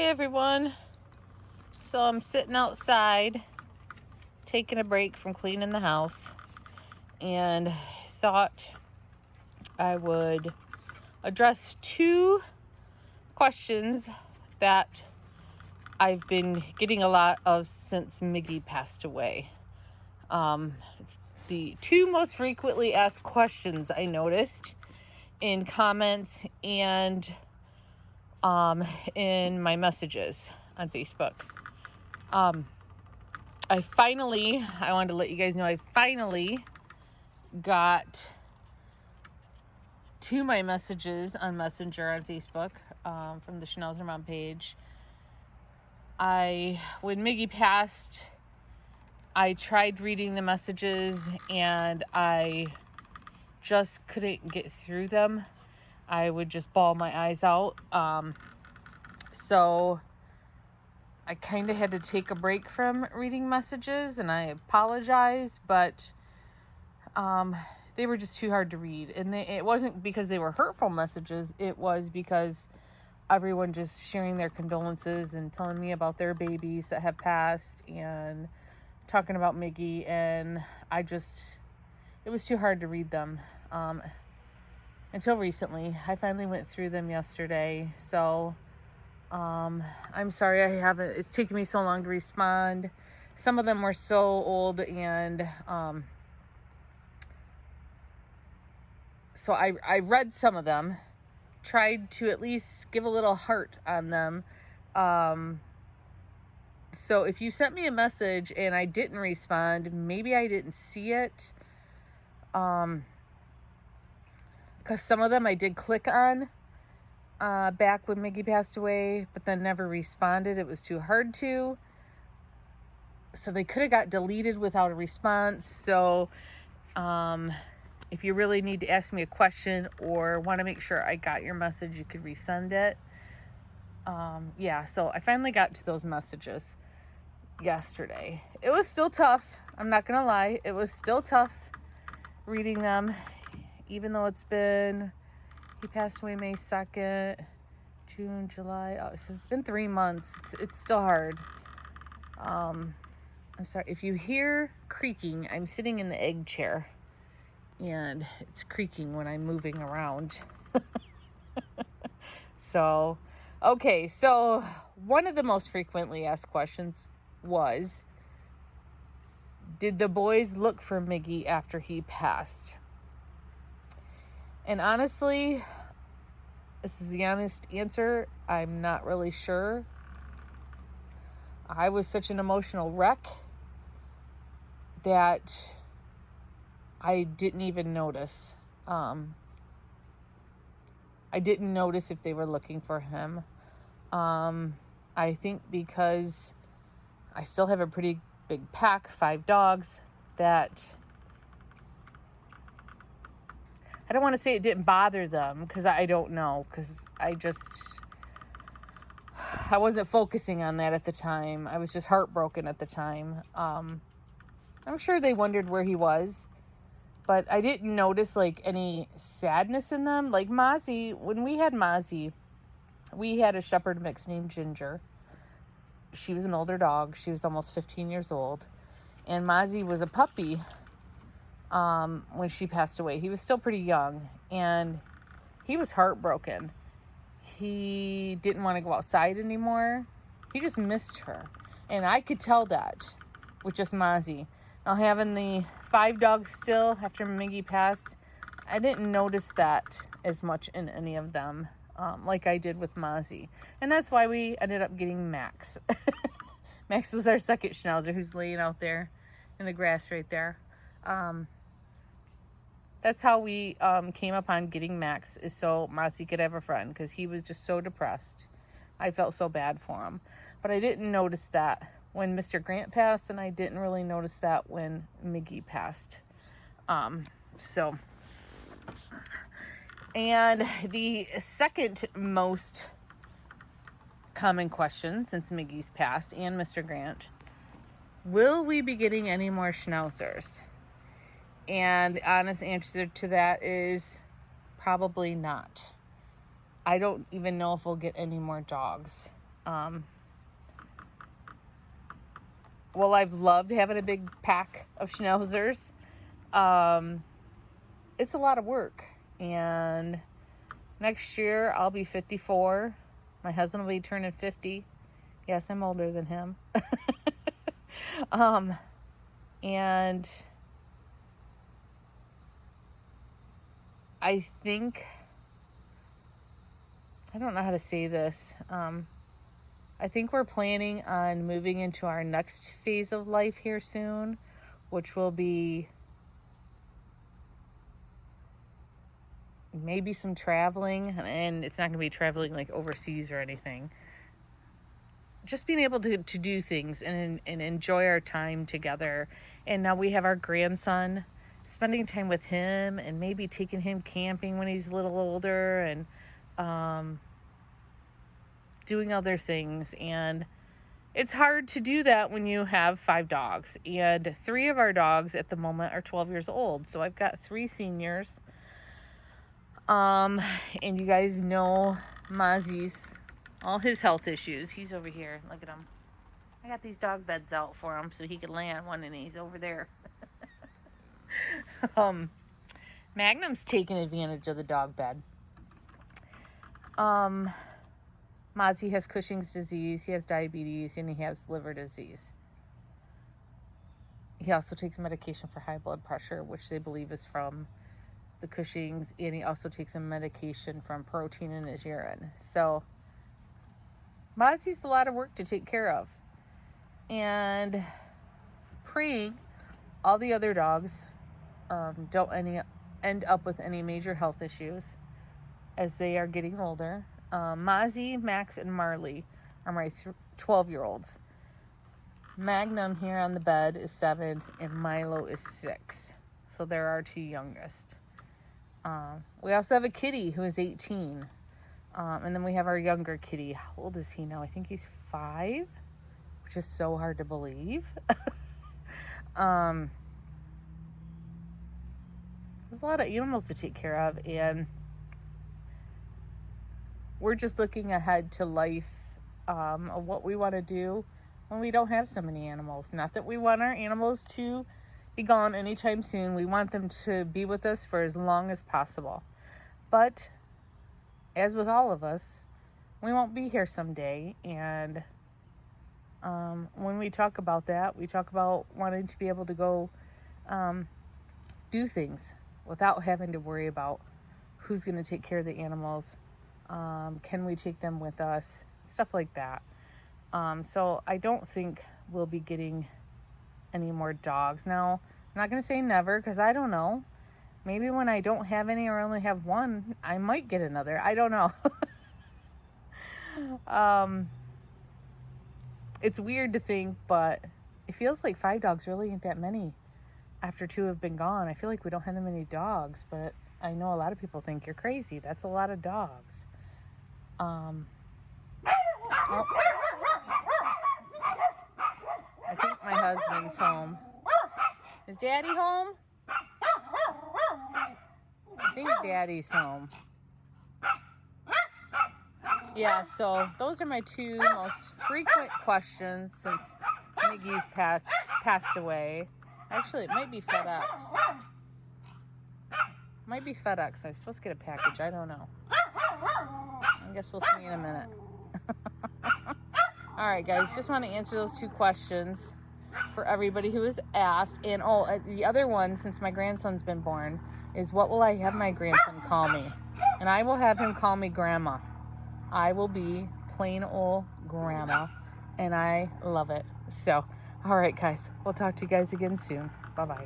Hey everyone. So I'm sitting outside taking a break from cleaning the house and thought I would address two questions that I've been getting a lot of since Miggy passed away. The two most frequently asked questions I noticed in comments and in my messages on Facebook. I wanted to let you guys know I finally got to my messages on Messenger on Facebook from the Schnauzer Mom page. When Miggy passed, I tried reading the messages and I just couldn't get through them. I would just bawl my eyes out. So I kind of had to take a break from reading messages, and I apologize, but they were just too hard to read. And it wasn't because they were hurtful messages. It was because everyone just sharing their condolences and telling me about their babies that have passed and talking about Miggy. And it was too hard to read them until recently. I finally went through them yesterday. So I'm sorry it's taken me so long to respond. Some of them were so old, and so I read some of them, tried to at least give a little heart on them. So if you sent me a message and I didn't respond, maybe I didn't see it. Because some of them I did click on back when Miggy passed away, but then never responded. It was too hard to. So they could have got deleted without a response. So if you really need to ask me a question or want to make sure I got your message, you could resend it. So I finally got to those messages yesterday. It was still tough. I'm not going to lie. It was still tough reading them, even though he passed away May 2nd, June, July. Oh, so it's been 3 months. It's still hard. I'm sorry. If you hear creaking, I'm sitting in the egg chair, and it's creaking when I'm moving around. So, okay. So one of the most frequently asked questions was, did the boys look for Miggy after he passed? And honestly, this is the honest answer. I'm not really sure. I was such an emotional wreck that I didn't even notice. I didn't notice if they were looking for him. I think because I still have a pretty big pack, 5 dogs, that I don't want to say it didn't bother them, because I don't know, because I wasn't focusing on that at the time. I was just heartbroken at the time. I'm sure they wondered where he was, but I didn't notice like any sadness in them. Like Mozzie, when we had Mozzie, we had a shepherd mix named Ginger. She was an older dog. She was almost 15 years old. And Mozzie was a puppy when she passed away. He was still pretty young, and he was heartbroken. He didn't want to go outside anymore. He just missed her. And I could tell that with just Mozzie. Now, having the 5 dogs still after Miggy passed, I didn't notice that as much in any of them like I did with Mozzie. And that's why we ended up getting Max. Max was our second Schnauzer, who's laying out there in the grass right there. That's how we came upon getting Max, is so Mozzie could have a friend, because he was just so depressed. I felt so bad for him. But I didn't notice that when Mr. Grant passed, and I didn't really notice that when Miggy passed. And the second most common question since Miggy's passed and Mr. Grant, will we be getting any more Schnauzers? And the honest answer to that is probably not. I don't even know if we'll get any more dogs. Well, I've loved having a big pack of Schnauzers. It's a lot of work. And next year, I'll be 54. My husband will be turning 50. Yes, I'm older than him. And I think, I don't know how to say this. I think we're planning on moving into our next phase of life here soon, which will be maybe some traveling, and it's not going to be traveling like overseas or anything. Just being able to do things and enjoy our time together. And now we have our grandson, spending time with him and maybe taking him camping when he's a little older, and doing other things. And it's hard to do that when you have 5 dogs, and 3 of our dogs at the moment are 12 years old. So I've got 3 seniors. And you guys know Mozzie's, all his health issues. He's over here. Look at him. I got these dog beds out for him so he could lay on one, and he's over there. Magnum's taking advantage of the dog bed. Mozzie has Cushing's disease, he has diabetes, and he has liver disease. He also takes medication for high blood pressure, which they believe is from the Cushing's, and he also takes a medication from protein in his urine. So Mozzie's a lot of work to take care of. And praying all the other dogs don't end up with any major health issues as they are getting older. Mozzie, Max, and Marley are my 12-year-olds. Magnum here on the bed is 7, and Milo is 6. So they're our 2 youngest. We also have a kitty who is 18. And then we have our younger kitty. How old is he now? I think he's 5, which is so hard to believe. There's a lot of animals to take care of, and we're just looking ahead to life, of what we want to do when we don't have so many animals. Not that we want our animals to be gone anytime soon. We want them to be with us for as long as possible. But as with all of us, we won't be here someday. And when we talk about that, we talk about wanting to be able to go do things without having to worry about who's going to take care of the animals. Can we take them with us? Stuff like that. So I don't think we'll be getting any more dogs. Now, I'm not going to say never, because I don't know. Maybe when I don't have any or only have one, I might get another. I don't know. It's weird to think, but it feels like 5 dogs really ain't that many after 2 have been gone. I feel like we don't have that many dogs, but I know a lot of people think you're crazy. That's a lot of dogs. I think my husband's home. Is Daddy home? I think Daddy's home. Yeah, so those are my 2 most frequent questions since Miggy's passed away. Actually, it might be FedEx. Might be FedEx. I was supposed to get a package. I don't know. I guess we'll see in a minute. All right, guys. Just want to answer those 2 questions for everybody who has asked. And the other one, since my grandson's been born, is what will I have my grandson call me? And I will have him call me Grandma. I will be plain old Grandma, and I love it. So, all right, guys. We'll talk to you guys again soon. Bye-bye.